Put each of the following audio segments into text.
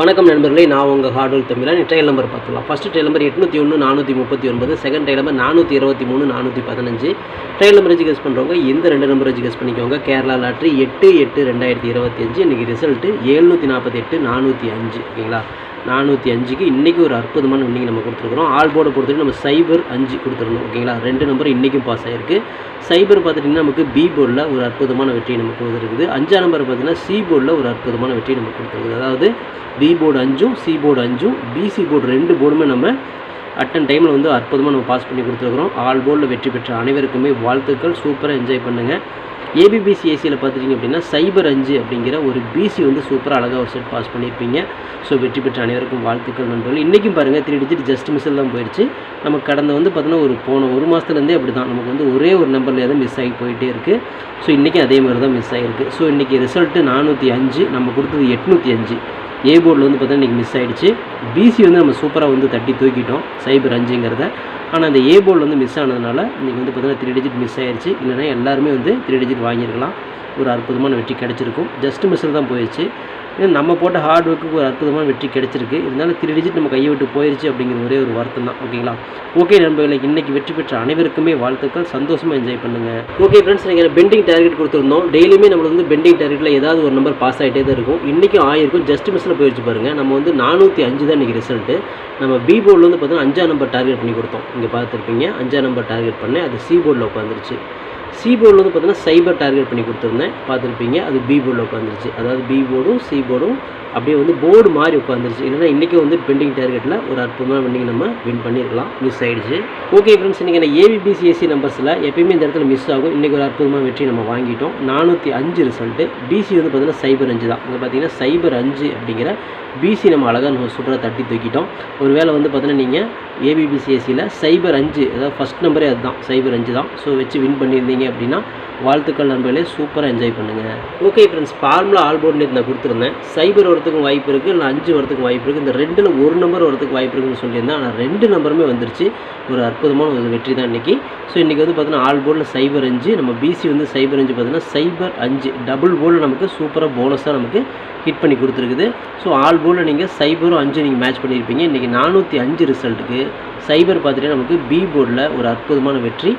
வணக்கம் நண்பர்களே, நான் உங்கள் ஹார்ட்வேர் தமிழன். ட்ரையல் நம்பர் பார்த்துக்கலாம். First trial number 801 439, second trial number 423 415. Trial number வச்சு கெஸ் பண்ணுறவங்க இந்த ரெண்டு நம்பர் வச்சு கெஸ் பண்ணிக்கோங்க. கேரளா லாட்ரி 8/8/2025. இன்றைக்கி ரிசல்ட்டு 748 405. ஓகேங்களா, 405க்கு இன்றைக்கி ஒரு அற்புதமான வின்னிங் நம்ம கொடுத்துருக்குறோம். ஆல் போர்டை பொறுத்தவரைக்கும் நம்ம சைபர் 5 கொடுத்துருந்தோம். ஓகேங்களா, ரெண்டு நம்பர் இன்றைக்கும் பாஸ் ஆகிருக்கு. சைபர் பார்த்துட்டிங்கன்னா நமக்கு பி போர்டில் ஒரு அற்புதமான வெற்றி நமக்கு கொடுத்துருக்குது. 5ஆம் நம்பர் பார்த்திங்கன்னா சி போர்டில் ஒரு அற்புதமான வெற்றி நமக்கு கொடுத்துருக்குது. அதாவது B board 5, C board 5, BC board 2 போர்டுமே நம்ம அட்டன் டைமில் வந்து அற்புதமாக நம்ம பாஸ் பண்ணி கொடுத்துருக்குறோம். ஆல் போர்டில் வெற்றி பெற்ற அனைவருக்குமே வாழ்த்துக்கள். சூப்பராக என்ஜாய் பண்ணுங்கள். ஏபிபிசிஎஸ்சியில் பார்த்துட்டிங்க அப்படின்னா சைபர் 5 அப்படிங்கிற ஒரு பிசி வந்து சூப்பராக அழகாக ஒரு செட் பாஸ் பண்ணியிருப்பீங்க. ஸோ வெற்றி பெற்ற அனைவருக்கும் வாழ்த்துக்கள் நண்பர்கள். இன்றைக்கும் பாருங்கள் 3 டிஜிட் ஜஸ்ட் மிஸ்ஸில் தான் போயிடுச்சு. நமக்கு கடந்த வந்து பார்த்தீங்கன்னா போன ஒரு மாதத்துலேருந்தே அப்படி தான் நமக்கு வந்து ஒரே ஒரு நம்பரில் தான் மிஸ் ஆகி போயிட்டே இருக்குது. ஸோ இன்றைக்கும் அதே மாதிரி தான் மிஸ் ஆகிருக்கு. ஸோ இன்றைக்கி ரிசல்ட்டு 405, நம்ம கொடுத்தது 805. ஏ போர்டில் வந்து பார்த்தீங்கன்னா இன்றைக்கி மிஸ் ஆகிடுச்சு. பிசி வந்து நம்ம சூப்பராக வந்து தட்டி தூக்கிட்டோம் சைபர் 5ங்கிறத. ஆனால் அந்த ஏ போர்டில் வந்து மிஸ் ஆனதுனால இன்றைக்கி வந்து பார்த்தீங்கன்னா 3 டிஜிட் மிஸ் ஆகிடுச்சு. இல்லைனா எல்லாருமே வந்து 3 டிஜிட் வாங்கியிருக்கலாம். ஒரு அற்புதமான வெற்றி கிடச்சிருக்கும். ஜஸ்ட் மிஸ்ஸில் தான் போயிடுச்சு. நம்ம போட்ட ஹார்ட் ஒர்க்குக்கு ஒரு அற்புதமான வெற்றி கிடச்சிருக்கு. இருந்தாலும் 3 டிஜிட் நம்ம கையை விட்டு போயிடுச்சு அப்படிங்கிற ஒரே ஒரு வருத்தம் தான். ஓகேங்களா, ஓகே நண்பர்களே, இன்றைக்கி வெற்றி பெற்ற அனைவருக்குமே வாழ்த்துக்கள். சந்தோஷமாக என்ஜாய் பண்ணுங்கள். ஓகே ஃப்ரெண்ட்ஸ், நீங்கள் பெண்டிங் டார்கெட் கொடுத்துருந்தோம். டெய்லியுமே நம்மளுக்கு வந்து பெண்டிங் டார்கெட்டில் ஏதாவது ஒரு நம்பர் பாஸ் ஆகிட்டே தான் இருக்கும். இன்றைக்கும் ஆயிருக்கும். ஜஸ்ட் மிஸ்ஸில் போயிடுச்சு பாருங்கள். நம்ம வந்து 405 தான் இன்றைக்கி ரிசல்ட்டு. நம்ம பி போர்டில் வந்து பார்த்தீங்கன்னா 5ஆம் நம்பர் டார்கெட் பண்ணி கொடுத்தோம். இங்கே பார்த்துருப்பீங்க, 5ஆம் நம்பர் டார்கெட் பண்ணேன். அது சி போர்டில் உட்காந்துருச்சு. சி போர்டில் வந்து பார்த்தீங்கன்னா சைபர் டார்கெட் பண்ணி கொடுத்துருந்தேன். பார்த்துருப்பீங்க, அது பி போர்டில் உட்காந்துருச்சு. அதாவது பி போர்டும் சி போர்டும் அப்படியே வந்து போர்டு மாதிரி உட்காந்துருச்சு. இல்லைனா இன்றைக்கி வந்து பெண்டிங் டார்கெட்டில் ஒரு அற்புதமான வின்னிங் நம்ம வின் பண்ணியிருக்கலாம். மிஸ் ஆகிடுச்சு. ஓகே ஃப்ரெண்ட்ஸ், இன்றைக்கி நான் ஏபிபிசிஎஸ்சி நம்பர்ஸில் எப்பயுமே இந்த இடத்துல மிஸ் ஆகும். இன்றைக்கி ஒரு அற்புதமான வெற்றி நம்ம வாங்கிட்டோம். 405 ரிசல்ட்டு. பிசி வந்து பார்த்திங்கன்னா சைபர் 5 தான். இங்கே பார்த்தீங்கன்னா சைபர் 5 அப்படிங்கிற பிசி நம்ம அழகாக நம்ம சூப்பராக தட்டி தூக்கிட்டோம். ஒரு வேளை வந்து பார்த்தீங்கன்னா நீங்கள் ஏபிபிசிஎஸ்சியில் சைபர் 5, அதாவது ஃபஸ்ட் நம்பரே அதுதான், சைபர் 5 தான். ஸோ வச்சு வின் பண்ணியிருந்தீங்க அப்படின்னா வாழ்த்துக்கள் நண்பர்களே. சூப்பராக என்ஜாய் பண்ணுங்கள். Okay friends, formula all board நான் கொடுத்துருந்தேன். சைபர் வரத்துக்கும் வாய்ப்பு இருக்குது, இல்லை 5 வரத்துக்கும் வாய்ப்பு இருக்குது. இந்த ரெண்டில் ஒரு நம்பர் வரத்துக்கு வாய்ப்பு இருக்குன்னு சொல்லியிருந்தேன். ஆனால் 2 நம்பருமே வந்துருச்சு. ஒரு அற்புதமான ஒரு வெற்றி தான் இன்றைக்கி. ஸோ இன்றைக்கி வந்து பார்த்தீங்கன்னா ஆல் போர்டில் சைபர் 5, நம்ம பிசி வந்து சைபர் 5 பார்த்தீங்கன்னா சைபர் 5 டபுள் போர்டில் நமக்கு சூப்பராக போனஸாக நமக்கு ஹிட் பண்ணி கொடுத்துருக்குது. ஸோ ஆல் போர்டில் நீங்கள் சைபரும் 5 நீங்கள் மேட்ச் பண்ணியிருப்பீங்க. இன்றைக்கி 405 ரிசல்ட்டுக்கு சைபர் பார்த்துட்டிங்கன்னா நமக்கு பி போர்டில் ஒரு அற்புதமான வெற்றி.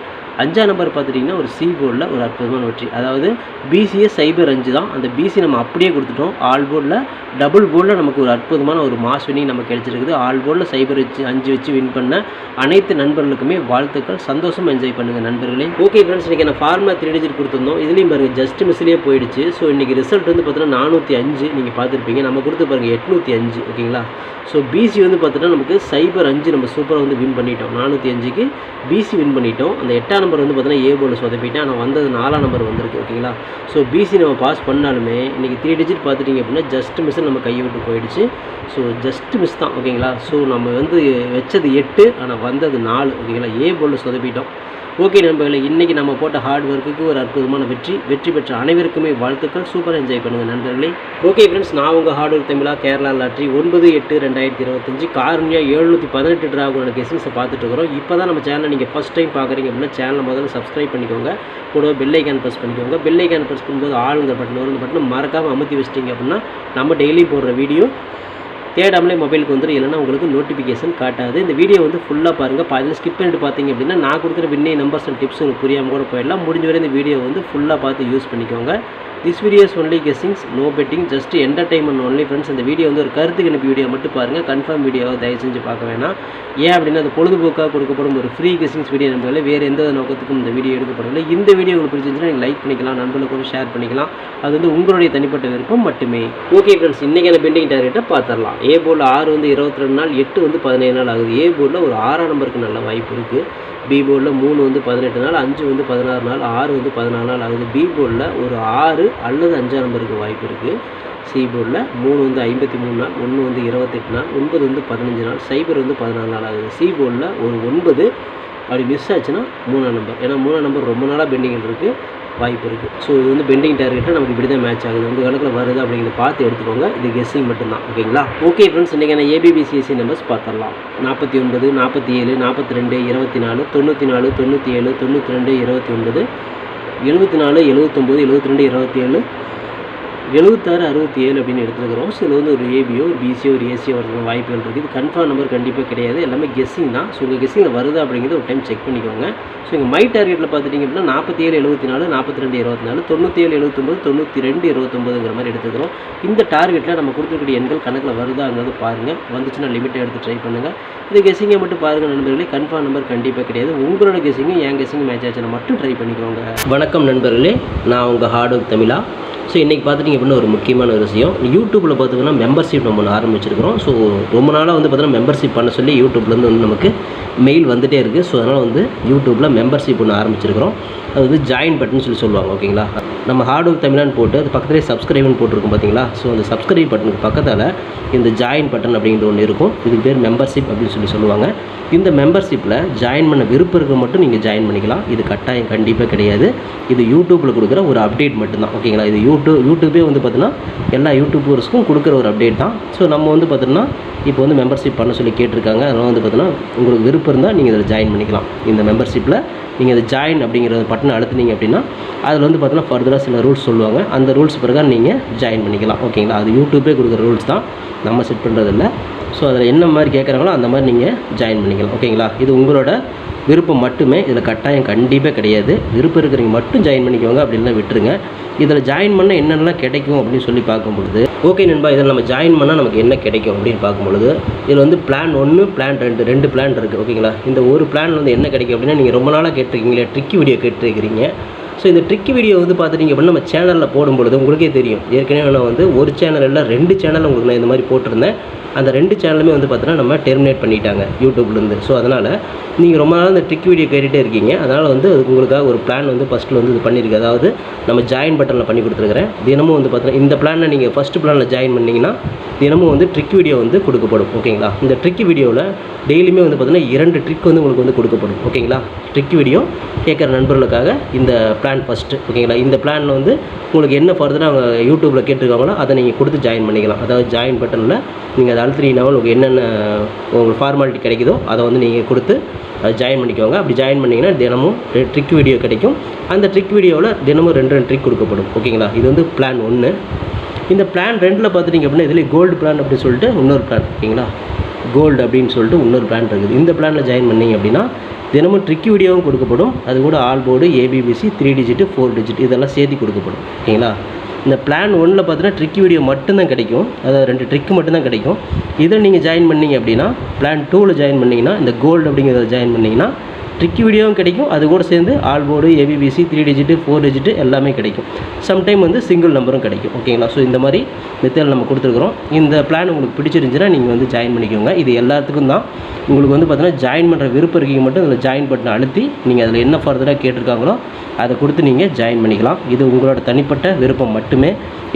5ஆம் நம்பர் பார்த்துட்டிங்கன்னா ஒரு சி போர்டில் ஒரு அற்புதமான வெற்றி. அதாவது பிசிஏ சைபர் 5 தான். அந்த பிசி நம்ம அப்படியே கொடுத்துட்டோம். ஆல் போர்டில் டபுள் போர்டில் நமக்கு ஒரு அற்புதமான ஒரு மாஸ் வின்னிங் நமக்கு கிடச்சிருக்குது. ஆல் போர்டில் சைபர் 5 வச்சு வின் பண்ண அனைத்து நண்பர்களுக்குமே வாழ்த்துக்கள். சந்தோஷமாக என்ஜாய் பண்ணுங்கள் நண்பர்களே. ஓகே ஃப்ரெண்ட்ஸ், இன்றைக்கி நான் ஃபார்முலா 3 டிஜிட் கொடுத்துருந்தோம். இதுலேயும் பாருங்கள் ஜஸ்ட் மிஸ்லேயே போயிடுச்சு. ஸோ இன்றைக்கி ரிசல்ட் வந்து பார்த்தீங்கன்னா 405 நீங்கள் பார்த்துருப்பீங்க. நம்ம கொடுத்து பாருங்கள் 805. ஓகேங்களா, ஸோ பிசி வந்து பார்த்தீங்கன்னா நமக்கு சைபர் 5 நம்ம சூப்பராக வந்து வின் பண்ணிட்டோம். 405க்கு பிசி வின் பண்ணிட்டோம். அந்த 8ஆம் நம்பர் வந்து பார்த்தீங்கன்னா ஏ போர்டில் சொதப்பிட்டேன். ஆனால் வந்தது 4ஆம் நம்பர் வந்திருக்கு. ஓகேங்களா, ஸோ பிசி நம்ம பாஸ் பண்ணாலுமே இன்றைக்கி 3 டிஜிட் பார்த்துட்டிங்க அப்படின்னா ஜஸ்ட் மிஸ் நம்ம கையை விட்டு போயிடுச்சு. ஸோ ஜஸ்ட் மிஸ் தான். ஓகேங்களா, ஸோ நம்ம வந்து வச்சது 8, ஆனால் வந்தது 4. ஓகேங்களா, ஏ போர்டில் சொதப்பிட்டோம். ஓகே நண்பர்களே, இன்றைக்கி நம்ம போட்ட ஹார்ட் ஒர்க்குக்கு ஒரு அற்புதமான வெற்றி பெற்ற அனைவருக்குமே வாழ்த்துக்கள். சூப்பராக என்ஜாய் பண்ணுங்கள் நண்பர்களே. ஓகே ஃப்ரெண்ட்ஸ், நான் உங்கள் ஹார்ட் ஒர்க் தமிழா. கேரளா லாட்ரி 9/8/2025 காரணியா 718 டிராகுனோட கெஸிங்ஸை பார்த்துட்டு இருக்கிறோம். இப்போ தான் நம்ம சேனலை நீங்கள் ஃபஸ்ட் டைம் பார்க்குறீங்க அப்படின்னா சேனலை முதல்ல சப்ஸ்கிரைப் பண்ணிக்கோங்க. கூட பெல் ஐக்கான் ப்ரெஸ் பண்ணிக்கோங்க. பெல் ஐக்கான் ப்ரெஸ் பண்ணும்போது ஆளுங்கிற பட்டன் வரும். பட்டனை மறக்காமல் அமுத்தி வச்சிட்டிங்க அப்படின்னா நம்ம டெய்லி போடுற வீடியோ தேடாமலே மொபைலுக்கு வந்துடும். இல்லைனா உங்களுக்கு நோட்டிஃபிகேஷன் காட்டாது. இந்த வீடியோ வந்து ஃபுல்லாக பாருங்கள். பாதியில் ஸ்கிப் பண்ணிட்டு பார்த்தீங்க அப்படின்னா நான் கொடுக்குற வின்னிங் நம்பர்ஸ் அண்ட் டிப்ஸ் உங்களுக்கு புரியாமல் கூட போயிடலாம். முடிஞ்ச வரை இந்த வீடியோ வந்து ஃபுல்லாக பார்த்து யூஸ் பண்ணிக்கோங்க. This videos only guessings, no betting, just entertainment only friends. இந்த வீடியோ வந்து ஒரு கருத்து கணிப்பு வீடியோ மட்டும் பாருங்கள். கன்ஃபார்ம் வீடியோவை தயவு செஞ்சு பார்க்க வேணாம். ஏன் அப்படின்னா அது பொழுதுபோக்காக கொடுக்கப்படும் ஒரு ஃப்ரீ கெஸ்ஸிங்ஸ் வீடியோ நம்பர்களே. வேறு எந்த நோக்கத்துக்கும் இந்த வீடியோ எடுக்கப்படவில்லை. இந்த வீடியோ உங்களுக்கு பிடிச்சிருந்துச்சுன்னா நீங்கள் லைக் பண்ணிக்கலாம், நண்பர்களுக்கு கூட ஷேர் பண்ணிக்கலாம். அது வந்து உங்களுடைய தனிப்பட்ட விருப்பம் மட்டுமே. ஓகே ஃப்ரெண்ட்ஸ், இன்றைக்கான பெண்டிங் டார்கெட்டை பார்த்துடலாம். ஏ போர்டில் 6 வந்து 22 நாள், 8 வந்து 17 நாள் ஆகுது. ஏ போர்டில் ஒரு 6ஆம் நம்பருக்கு நல்ல வாய்ப்பு இருக்குது. பி போர்டில் 3 வந்து 18 நாள், 5 வந்து 16 நாள், 6 வந்து 14 நாள் ஆகுது. பி போர்டில் ஒரு 6 அல்லது 5ஆம் நம்பருக்கு வாய்ப்பு இருக்குது. சி போர்டில் 3 வந்து 53 நாள், 1 வந்து 28 நாள், 9 வந்து 15 நாள், சைபர் வந்து 14 நாள் ஆகுது. சி போர்டில் ஒரு 9 அப்படி மிஸ் ஆச்சுன்னா 3ஆம் நம்பர். ஏன்னா 3ஆம் நம்பர் ரொம்ப நாளாக பெண்டிங்கில் இருக்குது, வாய்ப்பு இருக்குது. ஸோ இது வந்து பெண்டிங் டார்கெட்டில் நமக்கு இப்படி தான் மேட்ச் ஆகுது. உங்கள் கணக்கில் வருது அப்படிங்கிறத பார்த்து எடுத்துக்கோங்க. இது கெஸ்ஸிங் மட்டும்தான். ஓகேங்களா, ஓகே ஃப்ரெண்ட்ஸ், இன்றைக்கி நான் ஏபிபிசிஎஸ்சி நம்பர்ஸ் பார்த்துடலாம். 49 47 42 24 94 97 92 29 74 79 72 27 76 67 அப்படின்னு எடுத்துருக்கிறோம். ஸோ இது வந்து ஒரு ஏபியோ ஒரு பிசியோ ஒரு ஏசியோ வரதுக்கு வாய்ப்புகள் இருக்குது. இது கன்ஃபார்ம் நம்பர் கண்டிப்பாக கிடையாது, எல்லாமே கெஸ்ஸிங் தான். ஸோ உங்கள் கெஸ்ஸிங்கில் வருதா அப்படிங்கிறது ஒரு டைம் செக் பண்ணிக்கோங்க. ஸோ இங்கே மை டார்கெட்டில் பார்த்துட்டிங்க அப்படின்னா 47 74 42 24 97 79 92 29ங்கிற மாதிரி எடுத்துக்கிறோம். இந்த டார்கெட்டில் நம்ம கொடுத்துருக்கூடிய எண்கள் கணக்கில் வருதாங்கிறது பாருங்கள். வந்துச்சுன்னா லிமிட்டை எடுத்து ட்ரை பண்ணுங்கள். இது கெஸ்ஸிங்கை மட்டும் பாருங்கள் நண்பர்களே, கன்ஃபார்ம் நம்பர் கண்டிப்பாக கிடையாது. உங்களோட கெஸ்ஸிங்கும் என் கெஸ்ஸிங் மேட்ச் ஆச்சுன்னா மட்டும் ட்ரை பண்ணிக்கோங்க. வணக்கம் நண்பர்களே, நான் உங்கள் ஹார்ட் ஒர்க் தமிழா. ஸோ இன்றைக்கி பார்த்துட்டிங்க அப்படின்னா ஒரு முக்கியமான ஒரு விஷயம், யூடியூப்பில் பார்த்திங்கன்னா மெம்பர்ஷிப் நம்ம ஒன்று ஆரம்பிச்சிருக்கிறோம். ஸோ ரொம்ப நாளாக வந்து பார்த்தீங்கன்னா மெம்பர்ஷிப் பண்ண சொல்லி யூடியூப்லேருந்து வந்து நமக்கு மெயில் வந்துகிட்டே இருக்குது. ஸோ அதனால் வந்து யூடியூப்பில் மெம்பர்ஷிப் ஒன்று ஆரம்பிச்சிருக்கிறோம். அது வந்து ஜாயின் பட்டன் சொல்லி சொல்லுவாங்க. ஓகேங்களா, நம்ம ஹார்ட் ஒர்க் தமிழான்னு போட்டு அது பக்கத்துலேயே சப்ஸ்கிரைப்னு போட்டிருக்கோம் பார்த்தீங்களா. ஸோ அந்த சப்ஸ்கிரைப் பட்டனுக்கு பக்கத்தில் இந்த ஜாயின் பட்டன் அப்படிங்கிற ஒன்று இருக்கும். இதுக்கு பேர் மெம்பர்ஷிப் அப்படின்னு சொல்லி சொல்லுவாங்க. இந்த மெம்பர்ஷிப்பில் ஜாயின் பண்ண விருப்பம் இருக்க மட்டும் நீங்கள் ஜாயின் பண்ணிக்கலாம். இது கட்டாயம் கண்டிப்பாக கிடையாது. இது யூடியூப்பில் கொடுக்குற ஒரு அப்டேட் மட்டும்தான். ஓகேங்களா, இது யூடியூபே வந்து பார்த்தீங்கன்னா எல்லா யூடியூபர்ஸ்க்கும் கொடுக்குற ஒரு அப்டேட் தான். ஸோ நம்ம வந்து பார்த்தீங்கன்னா இப்போ வந்து மெம்பர்ஷிப் பண்ண சொல்லி கேட்டிருக்காங்க. அதனால் வந்து பார்த்தீங்கன்னா உங்களுக்கு விருப்பம் இருந்தால் நீங்கள் இதில் ஜாயின் பண்ணிக்கலாம். இந்த மெம்பர்ஷிப்பில் நீங்கள் இதை ஜாயின் அப்படிங்கிற பட்டனை அழுத்துனீங்க அப்படின்னா அதில் வந்து பார்த்தீங்கன்னா ஃபர்தராக சில ரூல்ஸ் சொல்லுவாங்க. அந்த ரூல்ஸ் பிரகாரம் நீங்கள் ஜாயின் பண்ணிக்கலாம். ஓகேங்களா, அது யூடியூபே கொடுக்குற ரூல்ஸ் தான், நம்ம செட் பண்ணுறதில்ல. ஸோ அதில் என்ன மாதிரி கேட்குறாங்களோ அந்த மாதிரி நீங்கள் ஜாயின் பண்ணிக்கலாம். ஓகேங்களா, இது உங்களோட விருப்பம் மட்டுமே, இதில் கட்டாயம் கண்டிப்பாக கிடையாது. விருப்பம் இருக்கிறவங்க மட்டும் ஜாயின் பண்ணிக்கோங்க, அப்படின்லாம் விட்டுருங்க. இதில் ஜாயின் பண்ணால் என்னென்னலாம் கிடைக்கும் அப்படின்னு சொல்லி பார்க்கும்பொழுது, ஓகே நண்பா, இதில் நம்ம ஜாயின் பண்ணால் நமக்கு என்ன கிடைக்கும் அப்படின்னு பார்க்கும்பொழுது, இதில் வந்து பிளான் 1 பிளான் 2 2 பிளான் இருக்குது. ஓகேங்களா, இந்த ஒரு பிளான் வந்து என்ன கிடைக்கும் அப்படின்னா, நீங்கள் ரொம்ப நாளாக கேட்டிருக்கீங்களே ட்ரிக்கி வீடியோ கேட்டிருக்கிறீங்க. ஸோ இந்த ட்ரிக்கி வீடியோ வந்து பார்த்துட்டிங்க அப்படின்னா நம்ம சேனலில் போடும்பொழுது உங்களுக்கே தெரியும். ஏற்கனவே நான் வந்து ஒரு சேனல் இல்லை 2 சேனல் உங்களுக்கு நான் இந்த மாதிரி போட்டிருந்தேன். அந்த 2 சேனலுமே வந்து பார்த்தீங்கன்னா நம்ம டெர்மினேட் பண்ணிட்டாங்க யூடியூப்லேருந்து. ஸோ அதனால் நீங்கள் ரொம்ப நாள் இந்த ட்ரிக் வீடியோ கேட்டுகிட்டே இருக்கீங்க. அதனால் வந்து அதுக்கு உங்களுக்காக ஒரு பிளான் வந்து ஃபஸ்ட்டில் வந்து இது பண்ணியிருக்கு. அதாவது நம்ம ஜாயின் பட்டனில் பண்ணி கொடுத்துருக்குறேன். தினமும் வந்து பார்த்தீங்கன்னா இந்த பிளானில் நீங்கள் ஃபஸ்ட்டு பிளானில் ஜாயின் பண்ணிங்கன்னா தினமும் வந்து ட்ரிக் வீடியோ வந்து கொடுக்கப்படும். ஓகேங்களா, இந்த ட்ரிக் வீடியோவில் டெய்லியுமே வந்து பார்த்தீங்கன்னா 2 ட்ரிக் வந்து உங்களுக்கு வந்து கொடுக்கப்படும். ஓகேங்களா, ட்ரிக் வீடியோ கேட்குற நண்பர்களுக்காக இந்த பிளான் ஃபஸ்ட்டு. ஓகேங்களா, இந்த பிளானில் வந்து உங்களுக்கு என்ன ஃபர்தராக அவங்க யூடியூப்பில் கேட்டிருக்காங்களோ அதை நீங்கள் கொடுத்து ஜாயின் பண்ணிக்கலாம். அதாவது ஜாயின் பட்டனில் நீங்கள் அதை அழுத்தினீங்கன்னா உங்களுக்கு என்னென்ன உங்களுக்கு ஃபார்மாலிட்டி கிடைக்குதோ அதை வந்து நீங்கள் கொடுத்து அதை ஜாயின் பண்ணிக்கோங்க. அப்படி ஜாயின் பண்ணிங்கன்னா தினமும் ட்ரிக் வீடியோ கிடைக்கும். அந்த ட்ரிக் வீடியோவில் தினமும் 2 ட்ரிக் கொடுக்கப்படும். ஓகேங்களா, இது வந்து பிளான் 1. இந்த பிளான் 2ல் பார்த்துட்டிங்க அப்படின்னா இதில் கோல்டு பிளான் அப்படின்னு சொல்லிட்டு இன்னொரு பிளான். ஓகேங்களா, கோல்டு அப்படின்னு சொல்லிட்டு இன்னொரு பிளான் இருக்குது. இந்த பிளானில் ஜாயின் பண்ணிங்க அப்படின்னா தினமும் ட்ரிக் வீடியோவும் கொடுக்கப்படும். அது கூட all board, ABBC, 3 digit 4 digit இதெல்லாம் சேர்த்து கொடுக்கப்படும். ஓகேங்களா, இந்த பிளான் 1ல் பார்த்தீங்கன்னா ட்ரிக் வீடியோ மட்டும்தான் கிடைக்கும். அதாவது 2 ட்ரிக் மட்டும்தான் கிடைக்கும். இதில் நீங்கள் ஜாயின் பண்ணிங்க அப்படின்னா பிளான் 2ல் ஜாயின் பண்ணிங்கன்னா இந்த கோல்டு அப்படிங்கிறத ஜாயின் பண்ணிங்கன்னா ட்ரிக் வீடியோவும் கிடைக்கும். அது கூட சேர்ந்து all board, ABBC, 3 digit 4 digit எல்லாமே கிடைக்கும். சம்டைம் வந்து சிங்கிள் நம்பரும் கிடைக்கும். ஓகேங்களா, ஸோ இந்த மாதிரி மெத்தட் நம்ம கொடுத்துருக்குறோம். இந்த பிளான் உங்களுக்கு பிடிச்சிருந்துச்சுன்னா நீங்கள் வந்து ஜாயின் பண்ணிக்கோங்க. இது எல்லாத்துக்கும் தான். உங்களுக்கு வந்து பார்த்தீங்கன்னா ஜாயின் பண்ணுற விருப்பம் இருக்கீங்க மட்டும் இதில் ஜாயின் பட்டனை அழுத்தி நீங்கள் அதில் என்ன ஃபர்தராக கேட்டிருக்காங்களோ அதை கொடுத்து நீங்கள் ஜாயின் பண்ணிக்கலாம். இது உங்களோட தனிப்பட்ட விருப்பம் மட்டுமே,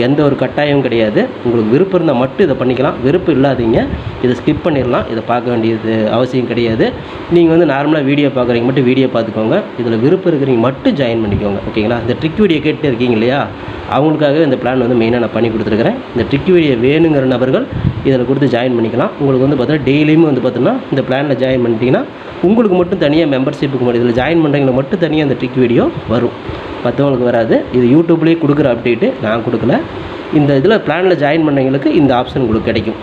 எந்த ஒரு கட்டாயமும் கிடையாது. உங்களுக்கு விருப்பம் இருந்தால் மட்டும் இதை பண்ணிக்கலாம். விருப்பம் இல்லாதீங்க இதை ஸ்கிப் பண்ணிடலாம். இதை பார்க்க வேண்டியது அவசியம் கிடையாது. நீங்கள் வந்து நார்மலாக வீடியோ பார்க்குறீங்க மட்டும் வீடியோ பார்த்துக்கோங்க. இதில் விருப்பம் இருக்கிறீங்க மட்டும் ஜாயின் பண்ணிக்கோங்க. ஓகேங்களா, இந்த ட்ரிக் வீடியோ கேட்டு இருக்கீங்க இல்லையா, அவங்களுக்காக இந்த பிளான் வந்து மெயினாக நான் பண்ணி கொடுத்துருக்குறேன். இந்த ட்ரிக் வீடியோ வேணுங்கிற நபர்கள் இதில் கொடுத்து ஜாயின் பண்ணிக்கலாம். உங்களுக்கு வந்து பார்த்தீங்கன்னா டெய்லியுமே வந்து பார்த்தீங்கன்னா இந்த பிளானில் ஜாயின் பண்ணிட்டீங்கன்னா உங்களுக்கு மட்டும் தனியாக மெம்பர்ஷிப்புக்கு மட்டும் இதில் ஜாயின் பண்ணுறவங்களை மட்டும் தனியாக இந்த ட்ரிக் வீடியோ வரும், மற்றவங்களுக்கு வராது. இது யூடியூப்லேயே கொடுக்குற அப்டேட்டு, நான் கொடுக்கல. இந்த இதில் பிளானில் ஜாயின் பண்ணவங்களுக்கு இந்த ஆப்ஷன் உங்களுக்கு கிடைக்கும்.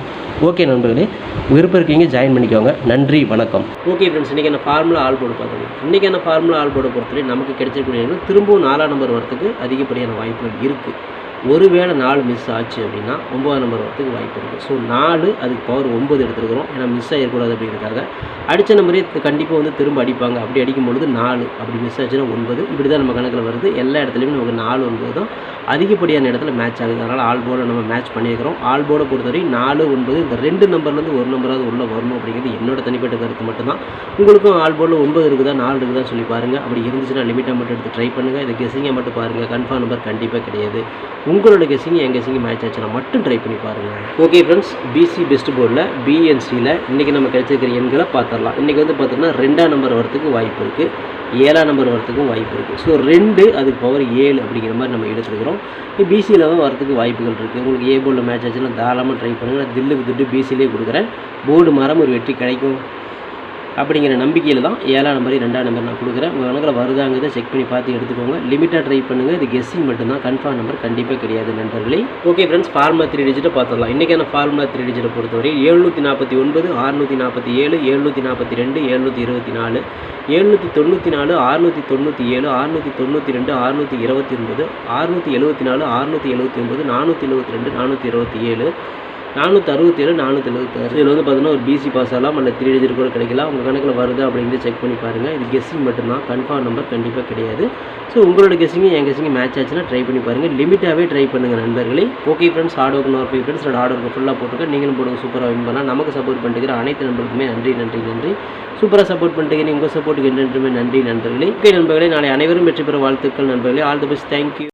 ஓகே நண்பர்களே, விருப்பம் இருக்கீங்க ஜாயின் பண்ணிக்கோங்க. நன்றி, வணக்கம். ஓகே ஃப்ரெண்ட்ஸ், இன்றைக்கான ஃபார்முலா ஆல் போர்டு பார்த்தோம். இன்றைக்கான ஃபார்முலா ஆல் போர்டை பொறுத்தவரை நமக்கு கிடைச்சிருக்கூடிய திரும்பவும் 4ஆம் நம்பர் வரத்துக்கு அதிகப்படியான வாய்ப்புகள் இருக்குது. ஒருவேளை 4 மிஸ் ஆச்சு அப்படின்னா 9ஆம் நம்பர் வரத்துக்கு வாய்ப்பு இருக்குது. ஸோ 4 அதுக்கு பவர் 9 எடுத்துருக்கிறோம். ஏன்னா மிஸ் ஆகிடக்கூடாது அப்படிங்கிறதுக்காக. அடித்த நம்பரே கண்டிப்பாக வந்து திரும்ப அடிப்பாங்க. அப்படி அடிக்கும்பொழுது 4 அப்படி மிஸ் ஆச்சுன்னா 9 இப்படி தான் நம்ம கணக்கில் வருது. எல்லா இடத்துலையுமே நமக்கு 4 9 தான் அதிகப்படியான இடத்துல மேட்ச் ஆகுது. அதனால் ஆல் போர்டை நம்ம மேட்ச் பண்ணியிருக்கிறோம். ஆல் போர்டை பொறுத்தவரை 4 9 இந்த 2 நம்பர்லேருந்து ஒரு நம்பராவது உள்ளே வரணும் அப்படிங்கிறது என்னோட தனிப்பட்ட கருத்து மட்டும்தான். உங்களுக்கும் ஆல் போர்டில் 9 இருக்குதா 4 இருக்குதா சொல்லி பாருங்கள். அப்படி இருந்துச்சுன்னா லிமிட்டாக மட்டும் எடுத்து ட்ரை பண்ணுங்கள். இதை கெஸிங்காக மட்டும் பாருங்கள். கன்ஃபார்ம் நம்பர் கண்டிப்பாக கிடையாது. உங்களோட கெஸிங் என் கெஸிங் மேட்ச் ஆச்சுன்னா மட்டும் ட்ரை பண்ணி பாருங்கள். ஓகே ஃப்ரெண்ட்ஸ், பிசி பெஸ்ட் போர்டில் பிஎன்சியில் இன்றைக்கி நம்ம கிடைச்சிருக்கிற எண்களை பார்த்துடலாம். இன்றைக்கி வந்து பார்த்தோம்னா 2ஆம் நம்பர் வரத்துக்கு வாய்ப்பு இருக்குது, 7ஆம் நம்பர் வரத்துக்கும் வாய்ப்பு இருக்குது. ஸோ 2 அதுக்கு பவர் 7 அப்படிங்கிற மாதிரி நம்ம எடுத்துருக்கிறோம். பிசியில் தான் வரத்துக்கு வாய்ப்புகள் இருக்குது. உங்களுக்கு ஏ போர்டில் மேட்ச் ஆச்சுன்னா தாராளமாக ட்ரை பண்ணுங்கள். தில்லுக்கு திட்டு பிசிலே கொடுக்குறேன். போர்டு மரம் ஒரு வெற்றி கிடைக்கும். அப்படிங்கிற நம்பிக்கையில் தான் 7ஆம் நம்பர் 2ஆம் நம்பர் நான் கொடுக்குறேன். உங்கள் கணக்கில் வருதாங்கிறத செக் பண்ணி பார்த்து எடுத்துக்கோங்க. லிமிட்டாக ட்ரை பண்ணுங்கள். இது கெஸ்ஸிங் மட்டும்தான், கன்ஃபார்ம் நம்பர் கண்டிப்பாக கிடையாது நண்பர்களே. ஓகே ஃப்ரெண்ட்ஸ், ஃபார்முலா 3 டிஜிட்டை பார்த்துடலாம். இன்றைக்கான ஃபார்முலா 3 டிஜிட்டை பொறுத்தவரை 749, 647, 742, 724, 794, 697, 692, 629, 674, 679, 472, 427, 467, 476. இதில் வந்து பார்த்தீங்கன்னா ஒரு பிசி பாஸ் ஆகலாம், அல்ல 3 டிஜிட் கூட கிடைக்கலாம். உங்கள் கணக்கில் வருது அப்படிங்கிறது செக் பண்ணி பாருங்கள். இது கெஸ்ஸிங் மட்டும்தான், கன்ஃபார்ம் நம்பர் கண்டிப்பாக கிடையாது. ஸோ உங்களோட கெஸ்ஸிங்கும் என் கெஸ்ஸிங்கும் மேட்ச் ஆச்சுன்னா ட்ரை பண்ணி பாருங்கள். லிமிட்டாகவே ட்ரை பண்ணுங்கள் நண்பர்களே. ஓகே ஃப்ரெண்ட்ஸ், ஹார்ட் ஒர்க் ஒரு 5 ஃப்ரெண்ட்ஸ் ஹார்ட் ஒர்க்கு ஃபுல்லாக போட்டுருக்கேன். நீங்களும் போடுங்க, சூப்பராக வின் பண்ணலாம். நமக்கு சப்போர்ட் பண்ணிட்டு அனைத்து நண்பர்களுக்குமே நன்றி. சூப்பராக சப்போர்ட் பண்ணிட்டு உங்கள் சப்போர்ட்டுக்கு என்றென்றுமே நன்றி நண்பர்களே. ஓகே நண்பர்களே, நாளை அனைவரும் வெற்றி பெற வாழ்த்துக்கள் நண்பர்களே. All the best, thank you.